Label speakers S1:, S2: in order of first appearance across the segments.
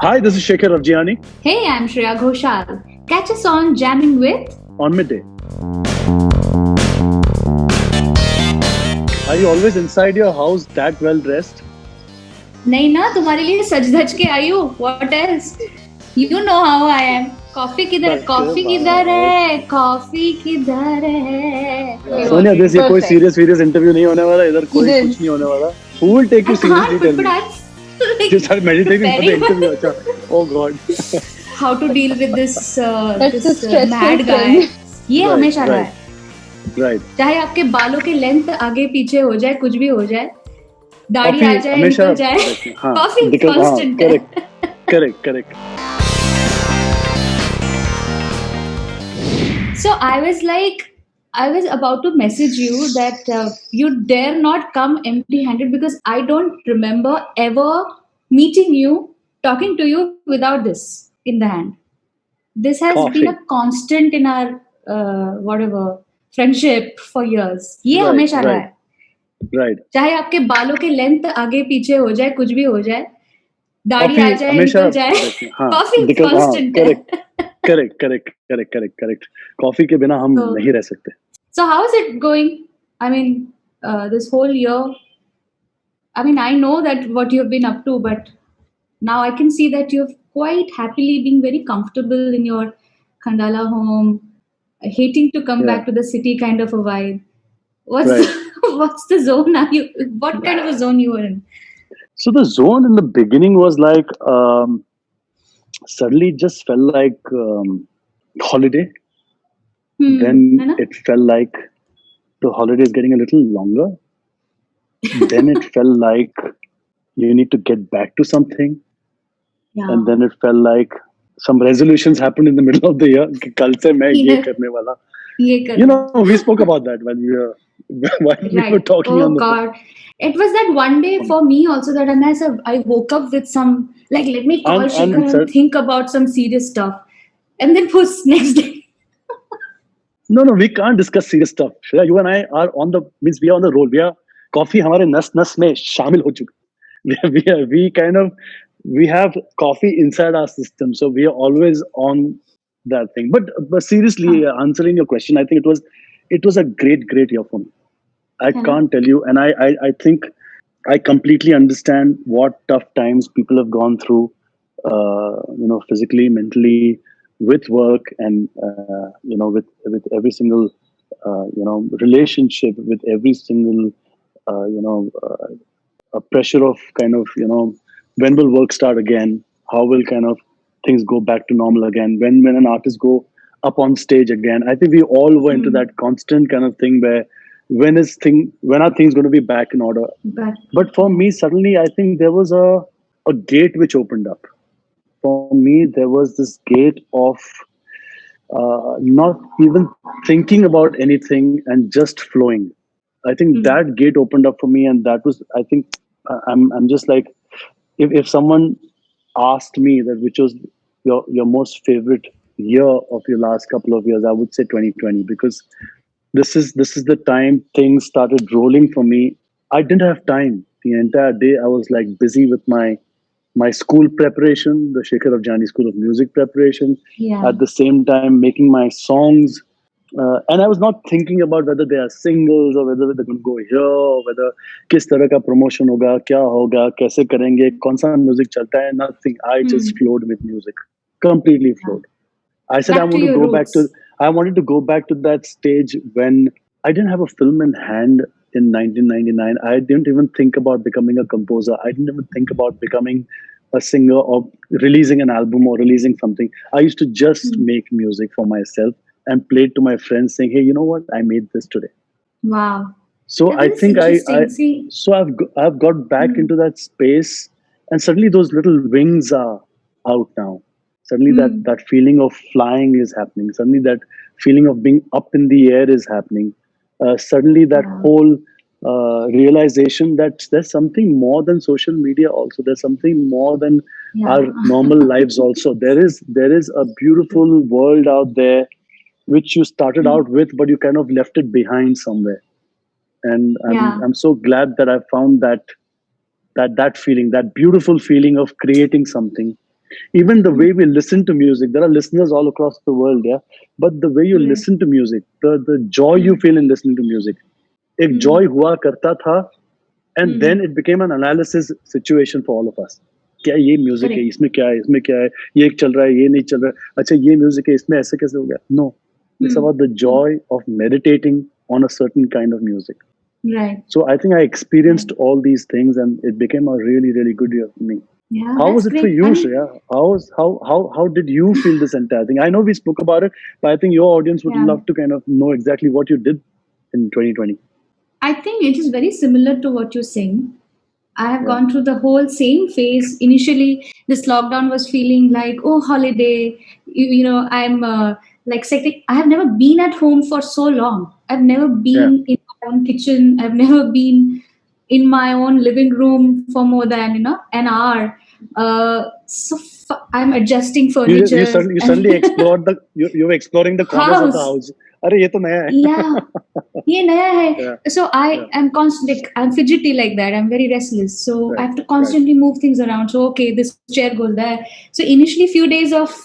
S1: Hi, this is Shekhar Avjiani
S2: Hey, I'm Shreya Ghoshal. Catch us on Jamming with.
S1: on Midday. Are you always inside your house that well dressed?
S2: नहीं ना, तुम्हारे लिए सज धज के आई हूँ. What else? You know how I am. Coffee किधर है? कॉफी किधर है?
S1: सोनिया, दिस ये कोई
S3: Perfect.
S1: सीरियस इंटरव्यू नहीं होने वाला. इधर कोई
S3: Yes.
S1: कुछ नहीं होने वाला. Who will take you
S2: I can't,
S1: seriously? Tell
S2: but
S1: me.
S2: I'm
S1: You start meditating for the
S2: Very
S1: interview. अच्छा. Oh God.
S2: how to deal with this
S3: That's
S2: this
S3: the stressful
S2: mad guy.
S3: thing.
S2: ये
S1: Right,
S2: हमेशा रहा
S1: right.
S2: है.
S1: Right.
S2: चाहे आपके बालों के length आगे पीछे हो जाए, कुछ भी हो जाए, दाढ़ी
S1: Coffee
S2: आ जाए,
S1: हमेशा
S2: निकल जाए,
S1: हाँ,
S2: कॉफी
S1: because हाँ,
S2: कांस्टेंट है.
S1: correct.
S2: So I was about to message you that you dare not come empty-handed, because I don't remember ever meeting you, talking to you without this in the hand. This has
S1: Coffee.
S2: been a constant in our whatever friendship for years. ये
S1: Right,
S2: हमेशा रहा
S1: right.
S2: है.
S1: Right.
S2: चाहे आपके बालों के length आगे पीछे हो जाए, कुछ भी हो जाए, दाढ़ी
S1: Coffee
S2: आ जाए,
S1: हमेशा
S2: निकल जाए,
S1: हाँ,
S2: कॉफी
S1: because हाँ,
S2: कांस्टेंट है.
S1: correct. कॉफी के बिना हम
S2: So-
S1: नहीं रह सकते.
S2: So how is it going? I mean, this whole year. I mean, I know that what you've been up to, but now I can see that you've quite happily been very comfortable in your Khandala home, hating to come
S1: Yeah.
S2: back to the city kind of a vibe. What's
S1: Right.
S2: what's the zone are you? What kind of a zone you were in?
S1: So the zone in the beginning was like suddenly it just felt like holiday. Then
S2: है ना?
S1: it felt like the holiday is getting a little longer. Then it felt like you need to get back to something.
S2: Yeah.
S1: And then it felt like some resolutions happened in the middle of the year. कि कल से मैं ये
S2: Yeah.
S1: करने वाला.
S2: ये कर.
S1: You know, we spoke about that when we were talking
S2: Oh
S1: on the phone.
S2: God. It was that one day for me also that I woke up with some, like, let me call
S1: And
S2: Shekhar and
S1: sir-
S2: think about some serious stuff. And then post next day.
S1: No, we can't discuss serious stuff. Shreya, you and I are on the we are on the roll. We are coffee हमारे नस में शामिल हो चुका. We have coffee inside our system, so we are always on that thing. But seriously, answering your question, I think it was a great year for me. I
S2: Yeah.
S1: can't tell you, and I think I completely understand what tough times people have gone through, physically, mentally, with work, and with every single relationship, with every single a pressure of kind of when will work start again? How will kind of things go back to normal again? When an artist go up on stage again? I think we all were into that constant kind of thing where when are things going to be back in order? But for me, suddenly I think there was a gate which opened up. For me, there was this gate of not even thinking about anything and just flowing. I think that gate opened up for me, and that was, I think, I'm just like, if someone asked me that which was your most favorite year of your last couple of years, I would say 2020, because this is the time things started rolling for me. I didn't have time. The entire day I was like busy with my school preparation, the Shekhar Avjiani School of Music preparation.
S2: Yeah.
S1: At the same time, making my songs. And I was not thinking about whether they are singles or whether they're going to go here or whether किस तरह का promotion होगा, क्या होगा, कैसे करेंगे, कौन सा music चलता है, nothing. I just flowed with music, completely flowed. I said
S2: Back to your roots.
S1: I wanted to go back to that stage when I didn't have a film in hand in 1999. I didn't even think about becoming a composer. I didn't even think about becoming a singer or releasing an album or releasing something. I used to just make music for myself and play it to my friends saying, hey, you know what? I made this today.
S2: Wow.
S1: So
S2: That
S1: I
S2: is
S1: think
S2: interesting. See,
S1: so I've got back into that space, and suddenly those little wings are out now. Suddenly that feeling of flying is happening. Suddenly that feeling of being up in the air is happening. Suddenly that whole realization that there's something more than social media. Also, there's something more than our normal lives. Also, there is a beautiful world out there which you started out with, but you kind of left it behind somewhere. and
S2: Yeah.
S1: I'm so glad that I found that feeling, that beautiful feeling of creating something. Even the way we listen to music, there are listeners all across the world, yeah. But the way you
S2: Right.
S1: listen to music, the joy you feel in listening to music, एक joy हुआ करता था, and then it became an analysis situation for all of us. क्या ये music है,
S2: Correct.
S1: इसमें क्या है, इसमें क्या है, ये एक चल रहा है, ये नहीं चल रहा है, अच्छा ये म्यूजिक है, इसमें ऐसे कैसे हो गया? No, it's about the joy of meditating on a certain kind of music.
S2: Right.
S1: So I think I experienced all these things, and it became a really, really good year for me.
S2: Yeah,
S1: How
S2: that's
S1: was it for
S2: great.
S1: you,
S2: I mean,
S1: Shreya? How did you feel this entire thing? I know we spoke about it, but I think your audience would
S2: yeah.
S1: love to kind of know exactly what you did in 2020.
S2: I think it is very similar to what you're saying. I have
S1: Yeah.
S2: gone through the whole same phase. Initially, this lockdown was feeling like, oh, holiday. I'm like, I have never been at home for so long. I've never
S1: Yeah.
S2: been in my own kitchen. I've never been in my own living room for more than an hour. I'm adjusting
S1: You
S2: furniture
S1: suddenly explored you're exploring the corners of the
S2: house.
S1: house. अरे ये तो नया है.
S2: Yeah, ये नया है.
S1: Yeah.
S2: So I
S1: Yeah.
S2: am constantly, I'm fidgety like that. I'm very restless. So I
S1: Right.
S2: have to constantly move things around. So okay, this chair goes there. So initially, few days of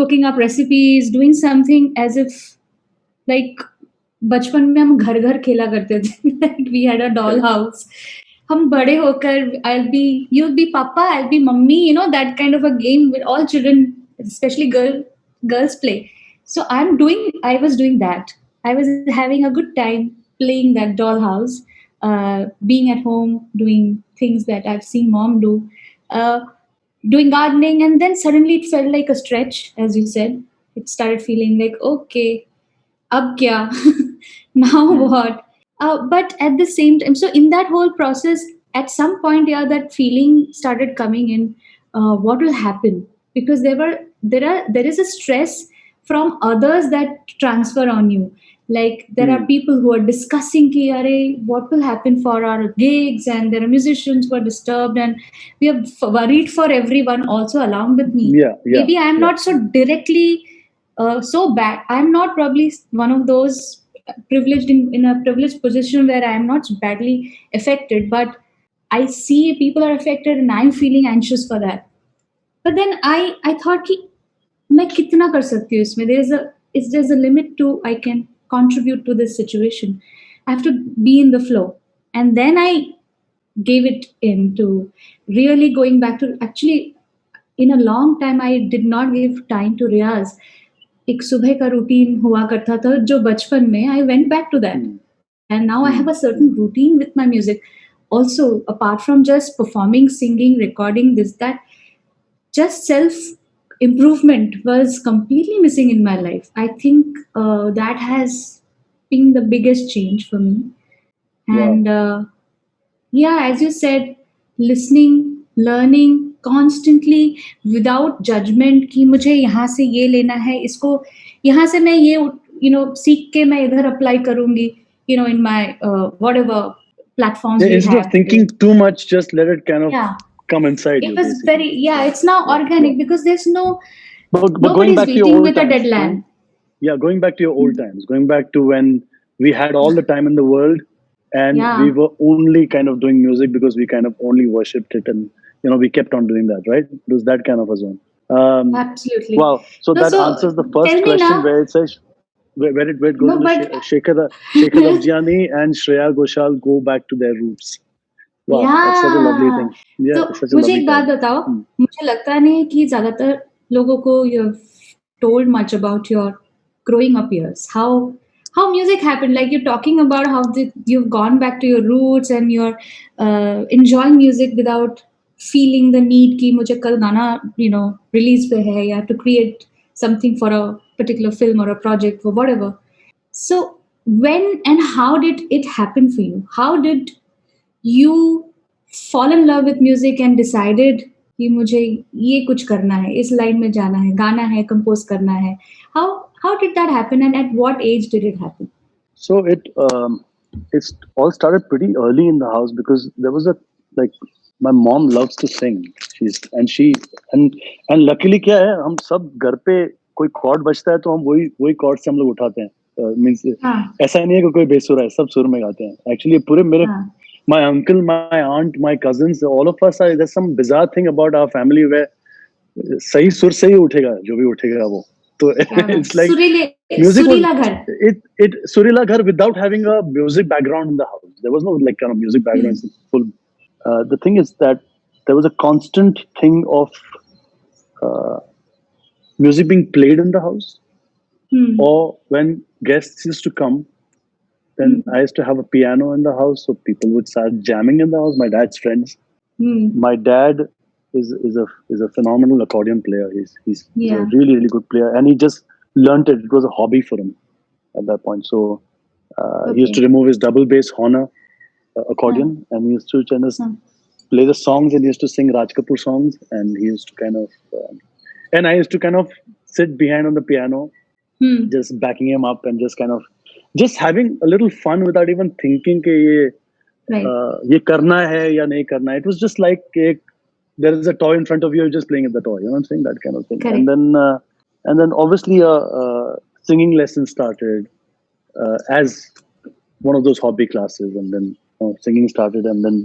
S2: cooking up recipes, doing something as if like बचपन में हम घर घर खेला करते थे. Like we had a doll house. हम बड़े होकर you'll be papa, I'll be mummy. That kind of a game with all children, especially girls play. So I was doing that. I was having a good time playing that dollhouse, being at home, doing things that I've seen mom do, uh, doing gardening, and then suddenly it felt like a stretch, as you said. It started feeling like, okay, ab kya? Now what? But at the same time, so in that whole process, at some point, yeah, that feeling started coming in. What will happen? Because there is a stress from others that transfer on you. Like there are people who are discussing ki, "Arey, what will happen for our gigs?" And there are musicians who are disturbed, and we are worried for everyone also along with me.
S1: Yeah. Yeah.
S2: Maybe I am
S1: Yeah.
S2: not so directly so bad. I'm not probably one of those privileged in a privileged position where I'm not badly affected, but I see people are affected and I'm feeling anxious for that. But then I thought कि मैं कितना कर सकती हूँ इसमें. There's a limit to I can contribute to this situation. I have to be in the flow, and then I gave it in to really going back to actually in a long time I did not give time to रियाज. एक सुबह का routine हुआ करता था जो बचपन में I went back to that and now I have a certain routine with my music also apart from just performing, singing, recording, this that just self improvement was completely missing in my life. I think that has been the biggest change for me. And yeah, as you said, listening, learning constantly without judgment कि मुझे यहाँ से ये लेना है, इसको यहाँ से मैं ये सीख के मैं इधर apply करूँगी, in my whatever platforms we
S1: Instead
S2: have.
S1: of thinking too much, just let it kind of
S2: Yeah,
S1: come inside
S2: it
S1: you.
S2: was
S1: Basically.
S2: very, yeah, it's now organic because there's
S1: But going
S2: nobody's
S1: back to your
S2: waiting
S1: old
S2: with a
S1: times,
S2: deadline.
S1: going back to your old times, going back to when we had all the time in the world, and
S2: Yeah.
S1: we were only kind of doing music because we kind of only worshipped it, and we kept on doing that, right? It was that kind of a zone.
S2: Absolutely.
S1: Wow. So
S2: No,
S1: that
S2: so
S1: answers the first
S2: tell me
S1: question
S2: now.
S1: where it says where it goes
S2: No,
S1: into
S2: but
S1: Shekhar Abjiani and Shreya Ghoshal go back to their roots. Wow, that's such a lovely thing. Yeah,
S2: तो
S1: it's such a
S2: मुझे
S1: lovely
S2: एक बात
S1: time.
S2: बताओ. मुझे लगता नहीं है कि ज्यादातर लोगों को you have told much about your growing up years. How music happened? Like you're talking about how you've gone back to your roots and you're enjoying music without feeling the need कि मुझे कल गाना release पे है या to create something for a particular film or a project or whatever. So when and how did it happen for you? How did you fall in love with music and decided कि मुझे ये कुछ करना है, इस line में जाना है, गाना है, कंपोज करना है? How did that happen and at what age did it happen?
S1: So it's all started pretty early in the house because there was like my mom loves to sing. And luckily क्या है हम सब घर पे कोई chord बजता है तो हम वही chord से हम लोग उठाते हैं. मीन्स
S2: हाँ
S1: ऐसा नहीं है कि कोई बेसुरा है, सब सुर में गाते हैं एक्चुअली पूरे मेरे
S2: हाँ
S1: my uncle, my aunt, my cousins, all of us are, there's some bizarre thing about our family where सही सुर से ही उठेगा जो भी उठेगा वो, तो
S2: क्या बात,
S1: it's like
S2: Surile
S1: music was
S2: सुरीला घर.
S1: it Surila Ghar without having a music background in the house. There was no like kind of music background.
S2: Hmm.
S1: It's full. The thing is that there was a constant thing of uh, music being played in the house,
S2: Hmm.
S1: or when guests used to come, then I used to have a piano in the house, so people would start jamming in the house. My dad's friends.
S2: Hmm.
S1: My dad is a phenomenal accordion player. He's a
S2: Yeah.
S1: really good player, and he just learnt it. It was a hobby for him at that point. So he used to
S2: Okay.
S1: remove his double bass Horner
S2: Huh.
S1: accordion, and he used to kind of
S2: Huh.
S1: play the songs, and he used to sing Raj Kapoor songs, and he used to kind of, and I used to kind of sit behind on the piano,
S2: Hmm.
S1: just backing him up, and just kind of just having a little fun without even thinking कि
S2: Right.
S1: ये करना है या नहीं करना है. It was just like एक, there is a toy in front of you, you're just playing at the toy. You know what I'm saying? That kind of thing.
S2: Correct.
S1: And then obviously singing lessons started as one of those hobby classes, and then singing started, and then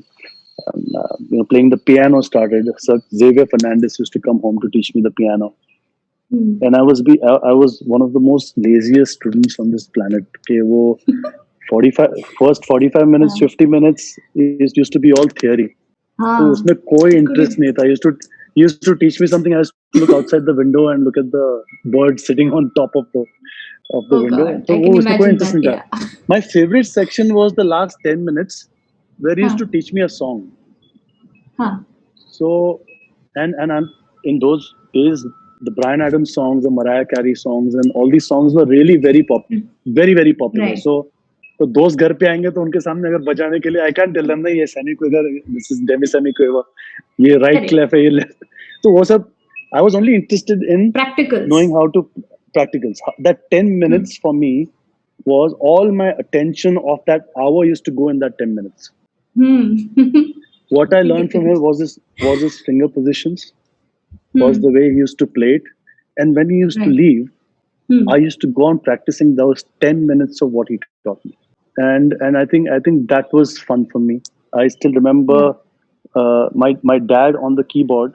S1: playing the piano started. So Xavier Fernandez used to come home to teach me the piano,
S2: Hmm.
S1: and I was one of the most laziest students on this planet. Okay, wo 45 minutes,
S2: हाँ
S1: 50 minutes used to be all theory. तो
S2: हाँ
S1: उसमें कोई
S2: बिल्कुल
S1: interest नहीं था. He used to teach me something. I used to look outside the window and look at the bird sitting on top of the
S2: Oh
S1: window.
S2: God,
S1: तो
S2: I
S1: वो
S2: can
S1: उसमें कोई
S2: imagine
S1: इंटरेस्ट
S2: that.
S1: नहीं था.
S2: Yeah.
S1: My favorite section was the last 10 minutes where he used to
S2: हाँ
S1: teach me a song.
S2: हाँ
S1: So, and in those days, the Bryan Adams songs, the Mariah Carey songs, and all these songs were really
S2: Hmm.
S1: very popular.
S2: Right.
S1: तो दोस्त घर पे आएंगे तो उनके सामने अगर बजाने के लिए आई कैन टेल देम नहीं, ये semiquaver, this is demisemiquaver, ये राइट
S2: Correct.
S1: क्लेफ है, ये लेफ्ट. तो वो सब I was only interested in
S2: Practicals.
S1: knowing how to practicals. That 10
S2: Hmm.
S1: minutes for me was all my attention of that hour used to go in that 10 minutes.
S2: Hmm.
S1: What I
S2: I
S1: learned
S2: get
S1: from
S2: it.
S1: him was his finger positions, was
S2: Hmm.
S1: the way he used to play it. And when he used to
S2: Right.
S1: leave,
S2: Hmm.
S1: I used to go on practicing those 10 minutes of what he taught me. And I think that was fun for me. I still remember
S2: Yeah.
S1: my dad on the keyboard.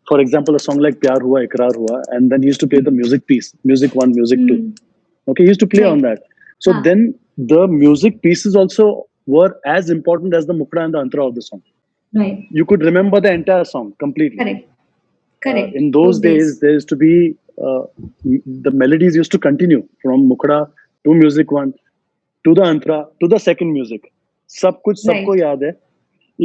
S1: For example, a song like Pyar Hua, Ikrar Hua, and then he used to play the music piece, music one, music two.
S2: Hmm.
S1: Okay, he used to play on
S2: Right.
S1: that. So
S2: हाँ
S1: then the music pieces also were as important as the mukra and the antara of the song.
S2: right.
S1: You could remember the entire song completely.
S2: Correct. Correct.
S1: In those days, there used to be the melodies used to continue from mukra to music one to the antara to the second music. सब कुछ सबको
S2: Right.
S1: याद है.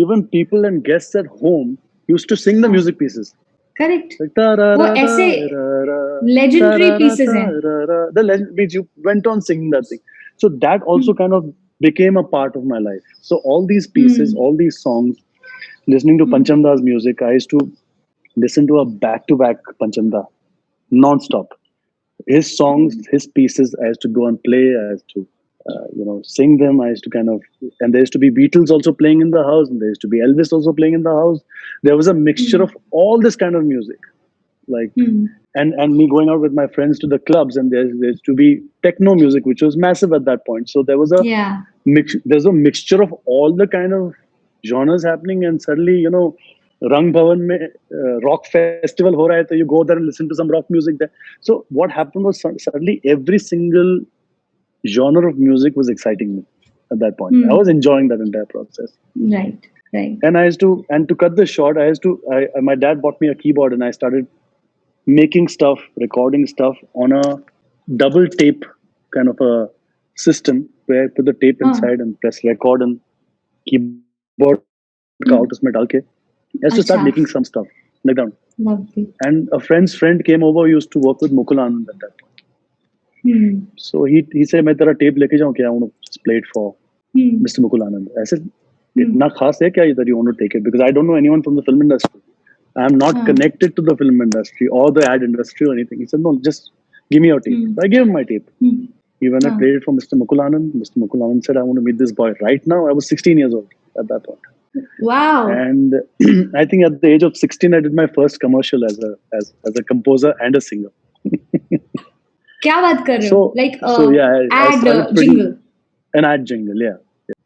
S1: Even people and guests at home used to sing the
S2: हाँ
S1: music pieces.
S2: correct.
S1: Like ta ra
S2: वो
S1: ra ta
S2: ऐसे
S1: ra ra ta
S2: legendary
S1: ra ra
S2: pieces
S1: ta
S2: हैं.
S1: ra ra. The legend means you went on singing that thing. So that also
S2: Hmm.
S1: kind of became a part of my life. So all these pieces,
S2: Hmm.
S1: all these songs, listening to
S2: Hmm.
S1: Pancham Das music, I used to listen to a back-to-back Pancham Da non-stop. His songs, his pieces, I used to go and play. I used to, sing them. I used to kind of, and there used to be Beatles also playing in the house, and there used to be Elvis also playing in the house. There was a mixture
S2: Hmm.
S1: of all this kind of music, like,
S2: Hmm.
S1: and me going out with my friends to the clubs, and there used to be techno music, which was massive at that point. So there was a
S2: Yeah.
S1: there's a mixture of all the kind of genres happening, and suddenly Rang Bhavan में rock festival हो रहा है, तो you go there and listen to some rock music there. So what happened was suddenly every single genre of music was exciting me at that point. I
S2: Hmm.
S1: was enjoying that entire process.
S2: Right. Right.
S1: And to cut this short, my dad bought me a keyboard, and I started making stuff, recording stuff on a double tape kind of a system where I put the tape
S2: हाँ
S1: inside and press record and keyboard का out
S2: Hmm.
S1: उसमें डाल के I used to start
S2: अच्छा.
S1: making some stuff like that.
S2: Lovely.
S1: And a friend's friend came over who used to work with Mukul Anand at that point.
S2: Hmm.
S1: So he said, मैं तेरा tape लेके जाऊँ क्या? I want to just play it for
S2: Hmm.
S1: Mr. Mukul Anand. I said,
S2: Hmm.
S1: इतना खास है क्या that you want to take it? Because I don't know anyone from the film industry. I'm not
S2: हाँ.
S1: connected to the film industry or the ad industry or anything. He said, no, just give me your tape.
S2: Hmm.
S1: So I gave him my tape.
S2: Hmm.
S1: Even I
S2: हाँ.
S1: played it for Mr. Mukul Anand. Mr. Mukul Anand said, I want to meet this boy right now. I was 16 years old at that point.
S2: Wow.
S1: And I think at the age of 16, I did my first commercial as a composer and a singer.
S2: क्या बात कर रहे हो?
S1: So
S2: Like
S1: so yeah, I
S2: ad
S1: started pretty
S2: jingle.
S1: an ad jingle, yeah.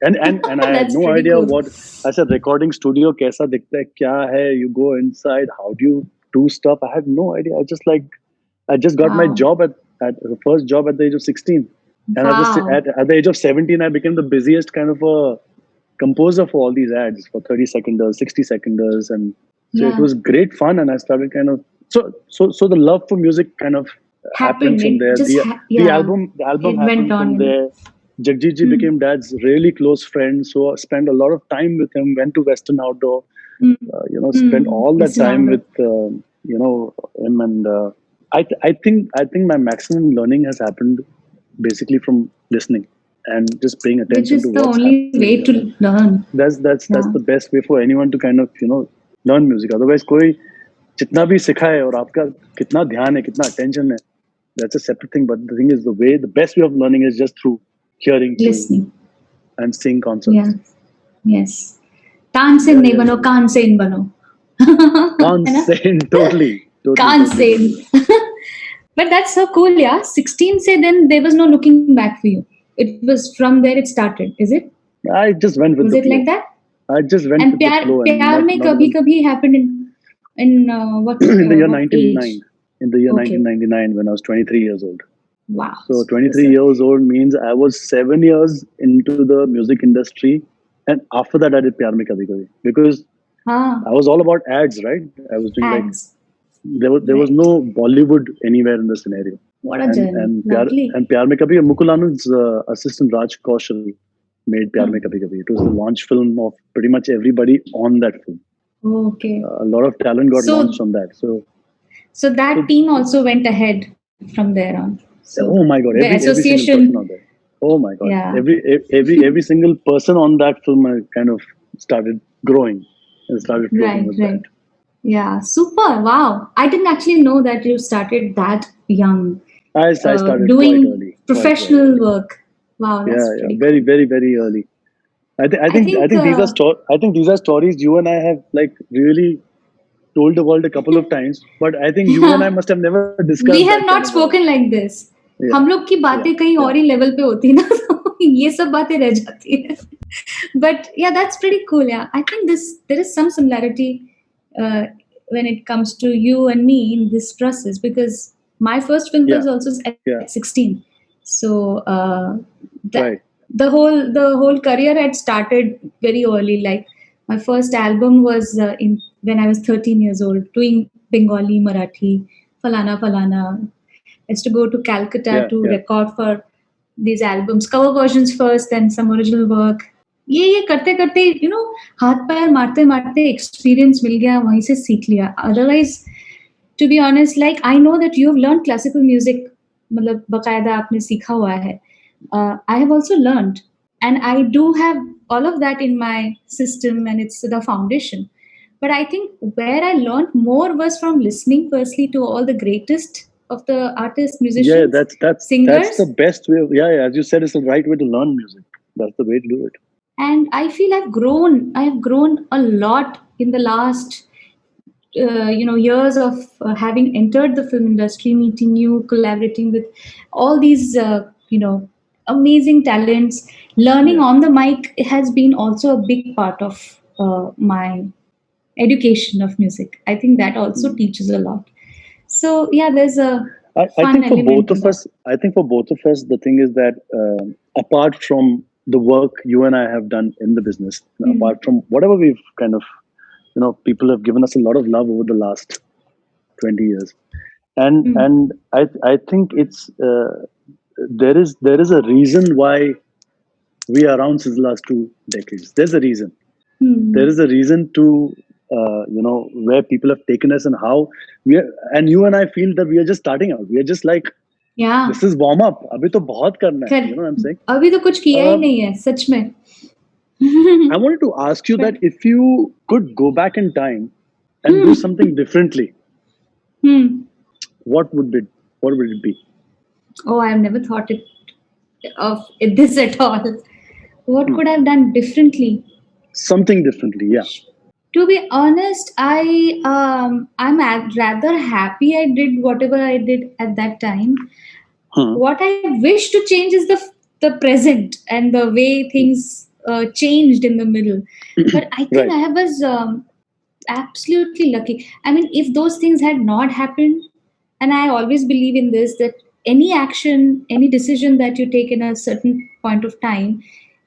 S1: And I had
S2: That's
S1: no
S2: pretty
S1: idea
S2: cool.
S1: what I said recording studio kaisa dikhta hai, kya hai, you go inside, how do you do stuff? I had no idea. I just got my
S2: Wow.
S1: job at the first job at the age of 16. And
S2: Wow.
S1: at the age of 17, I became the busiest kind of a composer for all these ads for 30 seconders, 60 seconders. And so it
S2: Yeah.
S1: was great fun. And I started kind of, so the love for music kind of happened
S2: Happened.
S1: from
S2: It
S1: there.
S2: just, yeah.
S1: The album
S2: It went
S1: happened from
S2: on.
S1: there. Jagjit ji
S2: Hmm.
S1: became dad's really close friend. So I spent a lot of time with him, went to Western Outdoor,
S2: Hmm.
S1: spent
S2: Hmm.
S1: all that
S2: Listen
S1: time
S2: louder.
S1: with, him. And I think my maximum learning has happened basically from listening and just paying
S2: Which
S1: attention to
S2: is the
S1: what's
S2: only
S1: happening
S2: way
S1: around.
S2: to learn.
S1: That's
S2: Yeah.
S1: the best way for anyone to kind of learn music. Otherwise, कोई जितना भी सिखाए और आपका कितना ध्यान है, कितना attention है, that's a separate thing. But the thing is, the best way of learning is just through hearing through
S2: Listening.
S1: and seeing
S2: Yeah.
S1: concerts.
S2: Yes. Tansen
S1: Yeah,
S2: नहीं
S1: yeah,
S2: बनो,
S1: yeah.
S2: कानसेन बनो.
S1: Can't
S2: है ना?
S1: say totally.
S2: Kansane. But that's so cool, yeah. 16 say then there was no looking back for you. It was from there it started, is it?
S1: I just went with
S2: Was
S1: the
S2: it like
S1: flow.
S2: that?
S1: I just went
S2: And
S1: with the
S2: प्यार
S1: flow and
S2: प्यार में
S1: not
S2: कभी
S1: even
S2: कभी happened in
S1: in the year
S2: what age?
S1: 1999. In the year
S2: Okay.
S1: 1999, when I was 23 years old.
S2: Wow.
S1: So
S2: That's
S1: 23 years old means I was 7 years into the music industry, and after that I did Pyar Mein Kabhi Kabhi because
S2: ah,
S1: I was all about ads, right? I was doing like
S2: ads.
S1: there was
S2: Right.
S1: no Bollywood anywhere in the scenario,
S2: What a journey. Lovely.
S1: and Pyar Mein Kabhi Mukul Anand's assistant Raj Kaushal made Pyar Mein
S2: Hmm.
S1: Kabhi Kabhi. It was the launch film of pretty much everybody on that film.
S2: Okay.
S1: A lot of talent got
S2: So
S1: launched on that.
S2: so that
S1: So
S2: team also went ahead from there on. So
S1: oh my god,
S2: the
S1: every single person
S2: association,
S1: out there. Oh my god,
S2: yeah.
S1: every single person on that film kind of started growing and started floating
S2: Right,
S1: with that.
S2: right. Yeah, super. Wow. I didn't actually know that you started that young,
S1: I started
S2: doing
S1: quite
S2: professional
S1: early.
S2: work. Wow, that's
S1: Yeah,
S2: pretty
S1: very
S2: cool.
S1: very early.
S2: I
S1: I
S2: think
S1: think I think these are stories you and I have like really told the world a couple of times. But I think you and I must have never discussed
S2: we
S1: that
S2: have
S1: kind
S2: not
S1: of a
S2: spoken like this.
S1: yeah
S2: हम लोग की
S1: yeah
S2: बातें कहीं
S1: yeah
S2: और ही level पे होती ना तो ये सब बातें रह जाती है. But yeah, that's pretty cool. Yeah, I think there is some similarity uh, when it comes to you and me in this process because my first film
S1: yeah
S2: was also at
S1: yeah
S2: 16. So that
S1: right
S2: the whole career had started very early. Like my first album was in when I was 13 years old, doing Bengali, Marathi, Falana Falana. I used to go to Calcutta
S1: yeah
S2: to
S1: yeah
S2: record for these albums, cover versions first, then some original work. ये करते करते हाथ पैर मारते मारते experience मिल गया, वहीं से सीख लिया. Otherwise to be honest, like I know that you have learn classical music, मतलब बकायदा आपने सीखा हुआ है. I have also learned and I do have all of that in my system, and it's the foundation. But I think where I learned more was from listening firstly to all the greatest of the artists,
S1: yeah.
S2: musicians,
S1: That's
S2: singers.
S1: the best way. Yeah, as you said, it's the right way to learn music. That's the way to do it.
S2: And I feel I've grown a lot in the last years of having entered the film industry, meeting you, collaborating with all these amazing talents. Learning
S1: Yeah.
S2: on the mic has been also a big part of my education of music. I think that also teaches a lot. So yeah, there's a
S1: I
S2: fun
S1: think for
S2: element
S1: both
S2: to
S1: of
S2: that.
S1: us, the thing is that apart from the work you and I have done in the business,
S2: Hmm.
S1: apart from whatever we've kind of, people have given us a lot of love over the last 20 years,
S2: Hmm.
S1: and I think it's there is a reason why we are around since the last 2 decades. There's a reason. There
S2: Hmm.
S1: is a reason to where people have taken us and how we are, and you and I feel that we are just starting out. We are just like
S2: Yeah.
S1: this is warm up. अभी तो बहुत करना है.
S2: कर
S1: You know what I'm saying?
S2: अभी तो कुछ किया ही
S1: Uh,
S2: नहीं है सच में.
S1: I wanted to ask you
S2: But
S1: that if you could go back in time and do
S2: hmm.
S1: something differently,
S2: Hmm.
S1: what would it be?
S2: Oh, I've never thought of this at all. What
S1: Hmm.
S2: could I have done differently?
S1: Something differently, yeah.
S2: To be honest, I'm rather happy I did whatever I did at that time. What I wish to change is the present and the way things changed in the middle. But I think
S1: Right.
S2: I was absolutely lucky. I mean, if those things had not happened, and I always believe in this, that any action, any decision that you take in a certain point of time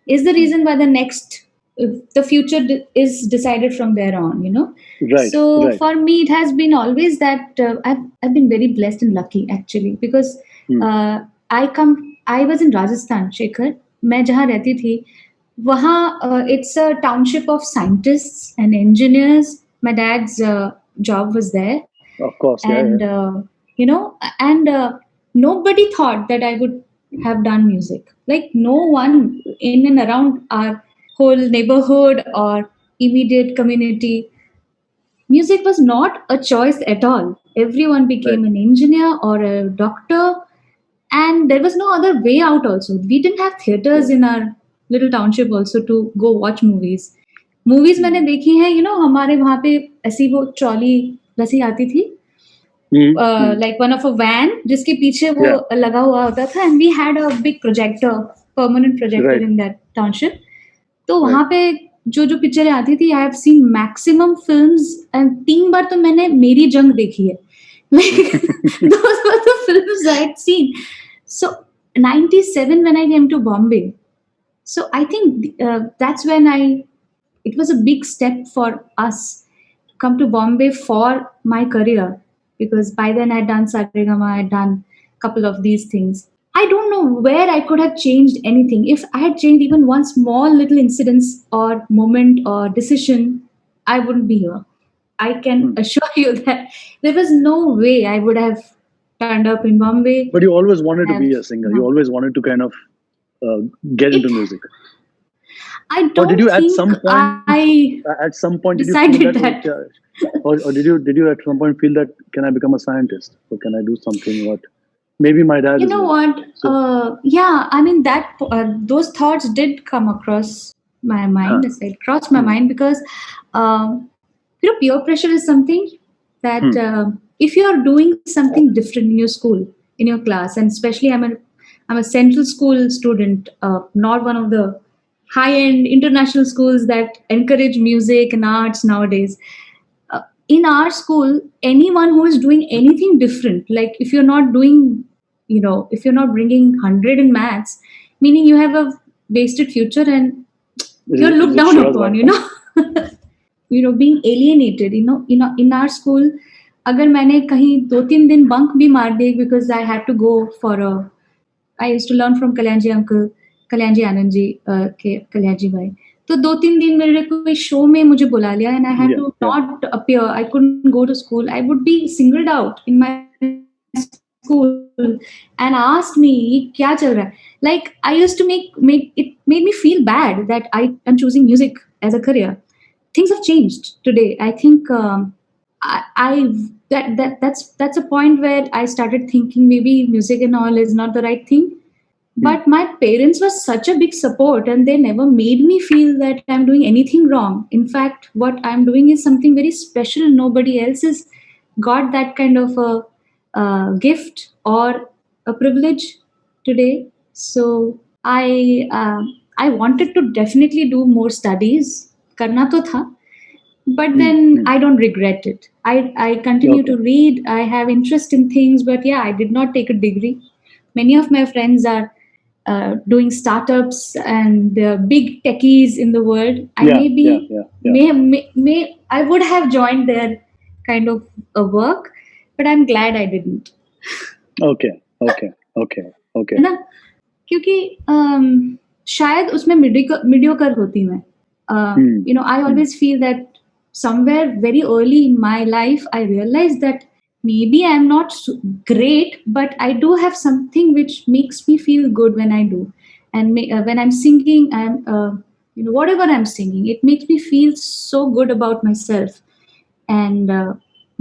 S2: is the reason why the future is decided from there on, you know.
S1: Right.
S2: So
S1: Right.
S2: for me, it has been always that I've been very blessed and lucky actually, because
S1: Hmm.
S2: uh, I was in Rajasthan, Shekhar. मैं जहाँ रहती थी वहाँ it's a township of scientists and engineers. My dad's job was there,
S1: Of course. Yeah.
S2: and
S1: Yeah.
S2: you know, and nobody thought that I would have done music. Like no one in and around our whole neighborhood or immediate community, music was not a choice at all. Everyone
S1: Right.
S2: became an engineer or a doctor, and there was no other way out also. We didn't have theaters
S1: Right.
S2: in our little township also to go watch movies. Movies मैंने
S1: Hmm.
S2: देखी हैं, you know, हमारे वहाँ पे ऐसी वो trolley बसी आती थी,
S1: Hmm. Hmm.
S2: like one of a van जिसके पीछे वो
S1: Yeah.
S2: लगा हुआ होता था, and we had a big projector, permanent projector
S1: Right.
S2: in that township. तो
S1: Right.
S2: वहाँ पे जो जो पिक्चरें आती थी, I have seen maximum films, and 3 बार तो मैंने मेरी जंग देखी है. Like those were the films I had seen. So 97 when I came to Bombay. So I think that's when it was a big step for us to come to Bombay for my career, because by then I'd done Saregama, I'd done a couple of these things. I don't know where I could have changed anything. If I had changed even one small little incident or moment or decision, I wouldn't be here. I can
S1: Hmm.
S2: assure you that there was no way I would have turned up in Bombay.
S1: But you always wanted to
S2: Have
S1: be a singer. You
S2: no.
S1: always wanted to kind of get
S2: It.
S1: into music.
S2: I
S1: Or did
S2: don't
S1: you at
S2: think
S1: some point
S2: I
S1: at some point did you feel
S2: decided
S1: that
S2: that.
S1: or did you at some point feel that can I become a scientist or can I do something what maybe my dad
S2: You
S1: is
S2: know
S1: doing?
S2: what?
S1: So
S2: Yeah, I mean that those thoughts did come across my
S1: huh.
S2: mind. As I crossed my
S1: Hmm.
S2: mind because um, you know, peer pressure is something that
S1: Hmm.
S2: if you are doing something different in your school, in your class, and especially I'm a central school student, not one of the high end international schools that encourage music and arts nowadays. In our school, anyone who is doing anything different, like if you're not doing, you know, if you're not bringing 100 in maths, meaning you have a wasted future and you're
S1: Is
S2: looked
S1: it
S2: down
S1: Shiraz
S2: upon, you
S1: vodka?
S2: know. You know, being alienated, you know, in our school, अगर मैंने कहीं 2-3 दिन bunk भी मार दिए because I had to go for a, I used to learn from Kalyanji uncle, Kalyanji Anand ji, के Kalyanji भाई. तो 2-3 दिन मेरे कोई शो में मुझे बुला लिया and I had
S1: Yeah,
S2: to
S1: yeah.
S2: not appear. I couldn't go to school. I would be singled out in my school and asked me ये क्या चल रहा है. Like I used to make it made me feel bad that I am choosing music as a career. Things have changed today. I think I that's a point where I started thinking maybe music and all is not the right thing.
S1: Hmm.
S2: But my parents were such a big support, and they never made me feel that I'm doing anything wrong. In fact, what I'm doing is something very special. Nobody else has got that kind of a gift or a privilege today. So I wanted to definitely do more studies. करना तो था, but
S1: Hmm.
S2: then
S1: Hmm.
S2: I don't regret it. I continue
S1: Okay.
S2: to read. I have interest in things, but yeah, I did not take a degree. Many of my friends are doing startups and big techies in the world. I
S1: Yeah,
S2: may
S1: yeah,
S2: be
S1: yeah, yeah.
S2: may I would have joined their kind of work, but I'm glad I didn't.
S1: Okay, okay, okay, okay.
S2: है ना? क्योंकि शायद उसमें mediocre होती मैं.
S1: Hmm.
S2: You know, I
S1: Hmm.
S2: always feel that somewhere very early in my life, I realized that maybe I'm not great, but I do have something which makes me feel good when I do. And when I'm singing, you know, whatever I'm singing, it makes me feel so good about myself. And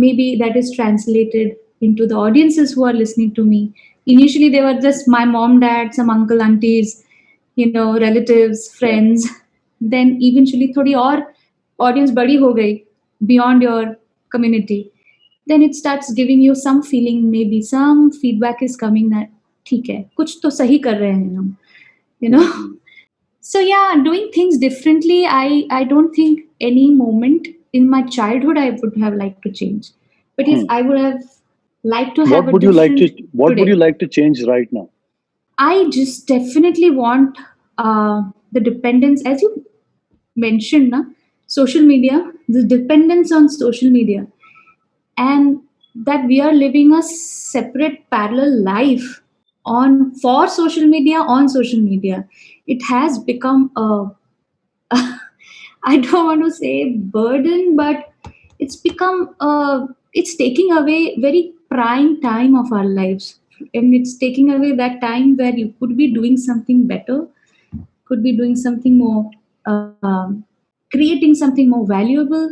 S2: maybe that is translated into the audiences who are listening to me. Initially they were just my mom, dad, some uncle, aunties, you know, relatives,
S1: Yeah.
S2: friends. Then eventually थोड़ी और audience बड़ी हो गई beyond your community. Then it starts giving you some feeling, maybe some feedback is coming that ठीक है, कुछ तो सही कर रहे हैं हम, you know.
S1: Hmm.
S2: So yeah, doing things differently, I don't think any moment in my childhood I would have liked to change. But yes,
S1: Hmm.
S2: I would have liked to have
S1: What
S2: a
S1: would you like to
S2: different
S1: What would
S2: today.
S1: you like to change right now?
S2: I just definitely want the dependence, as you mentioned, na, social media, the dependence on social media, and that we are living a separate parallel life on for social media on social media. It has become a I don't want to say burden, but it's become it's taking away very prime time of our lives, and it's taking away that time where you could be doing something better, could be doing something more, creating something more valuable.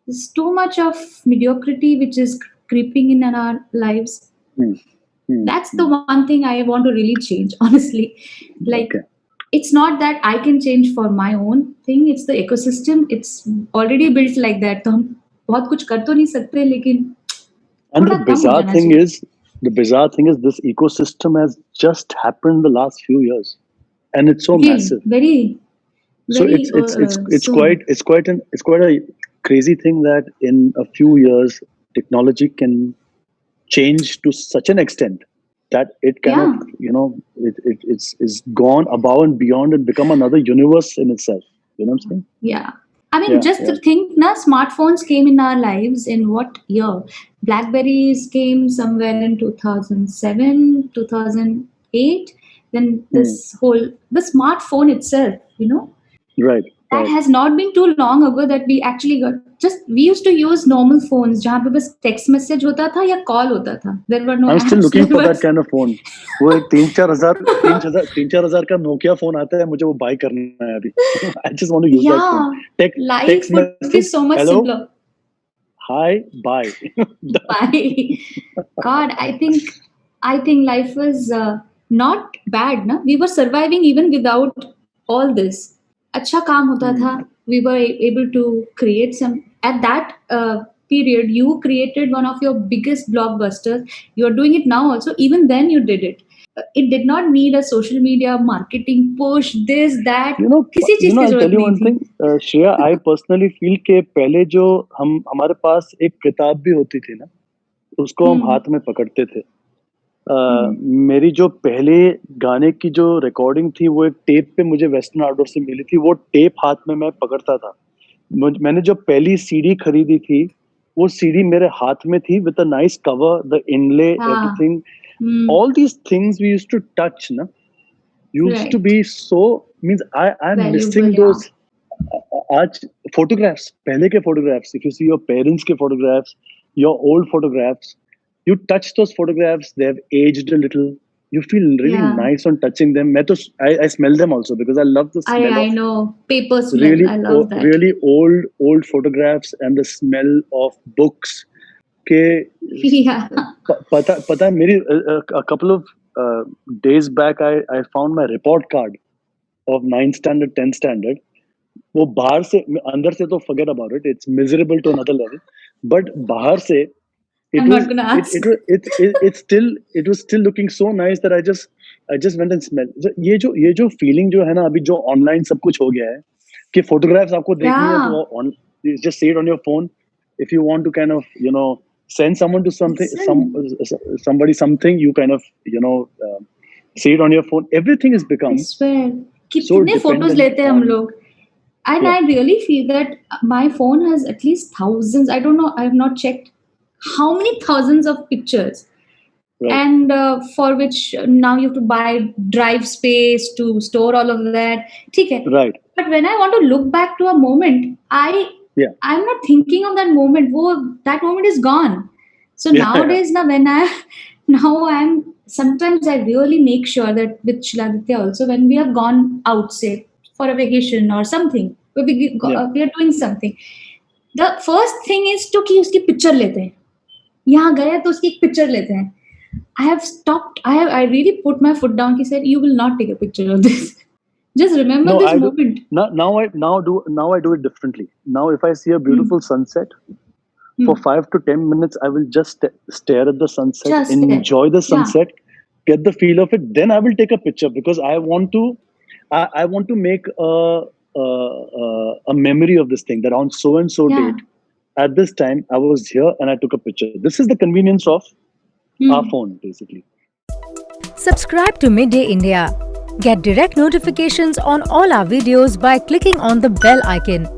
S2: There's too much of mediocrity which is creeping in our lives.
S1: Hmm. Hmm.
S2: That's the one thing I want to really change, honestly. Like,
S1: Okay.
S2: it's not that I can change for my own thing, it's the ecosystem, it's already built like that. तो हम बहुत कुछ कर तो नहीं सकते, लेकिन
S1: And
S2: थोड़ा कम हो जाना चाहिए.
S1: the bizarre thing is, this ecosystem has just happened the last few years, and it's so
S2: Really,
S1: massive.
S2: very,
S1: So
S2: very soon.
S1: it's quite a crazy thing that in a few years technology can change to such an extent that it kind of,
S2: Yeah,
S1: it's gone above and beyond and become another universe in itself. You know what I'm saying?
S2: yeah. I mean,
S1: Yeah,
S2: just
S1: yeah.
S2: to think, na, smartphones came in our lives in what year? Blackberries came somewhere in 2007, 2008. Then
S1: Hmm.
S2: the smartphone itself,
S1: Right,
S2: that
S1: right.
S2: has not been too long ago that we actually got. Just we used to use normal phones जहाँ पे बस text message होता था या call होता था. There were no
S1: I'm still
S2: apps.
S1: looking
S2: There
S1: for that
S2: was
S1: kind of phone. वो एक 3-4 हजार का नोकिया फोन आता है, मुझे वो बाय करना है अभी. I just want to use that phone.
S2: yeah, life
S1: Text
S2: would be
S1: message,
S2: so much
S1: hello,
S2: simpler.
S1: hi, bye.
S2: Bye. God, I think life was not bad. Na? We were surviving even without all this. अच्छा काम होता था. We were able to create some. At that period, you created one of your biggest blockbusters. You are doing it now also. Even then, you did it. It did not need a social media marketing push. This that. किसी चीज की
S1: I'll tell
S2: जरूरत
S1: you
S2: नहीं
S1: one
S2: थी.
S1: thing, Shreya. I personally feel कि पहले जो हमारे पास एक किताब भी होती थी ना, उसको हम हाथ में पकड़ते थे. मेरी जो पहले गाने की जो रिकॉर्डिंग थी, वो एक टेप पे मुझे वेस्टर्न आउटडोर से मिली थी. वो टेप हाथ में मैं पकड़ता था. मैंने जो पहली सीडी खरीदी थी, वो सीडी मेरे हाथ में थी with a nice cover, the inlay,
S2: हाँ.
S1: Everything.
S2: Hmm.
S1: All these things we used to touch, na, used to
S2: Right.
S1: be so, means I'm
S2: Valuable.
S1: missing
S2: Yeah.
S1: those. आज photographs, पहले के photographs, if you see your parents के photographs, your old photographs, you touch those photographs, they have aged a little. You feel really
S2: Yeah.
S1: nice on touching them. I smell them also because I love the smell
S2: I
S1: of
S2: know. Paper smell. I love that.
S1: really old photographs and the smell of books. के
S2: Yeah.
S1: पता है मेरी, a couple of days back I found my report card of 9th standard, 10th standard. वो बाहर से, अंदर से तो forget about it, it's miserable to another level, but बाहर से
S2: I'm not gonna ask.
S1: it was still looking so nice that I just went and smelled. So ये जो feeling जो है ना, अभी जो online सब कुछ हो गया है कि photographs आपको देखनी है
S2: Yeah.
S1: तो you just see it on your phone. If you want to kind of, send someone to somebody something, you kind of, see it on your phone. Everything has
S2: I
S1: become
S2: swear.
S1: so
S2: कितने photos
S1: dependent
S2: लेते हैं हम
S1: on.
S2: लोग. And
S1: Yeah.
S2: I really feel that my phone has at least thousands. I don't know. I have not checked how many thousands of pictures.
S1: Right.
S2: And for which now you have to buy drive space to store all of that. ठीक है.
S1: Right.
S2: But when I want to look back to a moment,
S1: Yeah.
S2: I'm not thinking of that moment. That moment is gone. So
S1: Yeah.
S2: nowadays, now I'm sometimes I really make sure that with Shiladitya also, when we have gone out, say for a vacation or something,
S1: Yeah.
S2: we are doing something. The first thing is to कि उसकी picture लेते हैं. यहाँ गए तो उसकी एक picture लेते हैं. I have stopped. I really put my foot down. He said, "You will not take a picture of this. Just remember
S1: No,
S2: this
S1: I do.
S2: moment."
S1: Now I do it differently. Now if I see a beautiful sunset, for 5 to 10 minutes, I will just stare at the sunset,
S2: Just there.
S1: enjoy the
S2: Yeah.
S1: sunset, get the feel of it, then I will take a picture, because I want to I want to make a memory of this thing, that on so and so
S2: Yeah.
S1: date at this time I was here and I took a picture. This is the convenience of our phone, basically.
S3: Subscribe to Midday India. Get direct notifications on all our videos by clicking on the bell icon.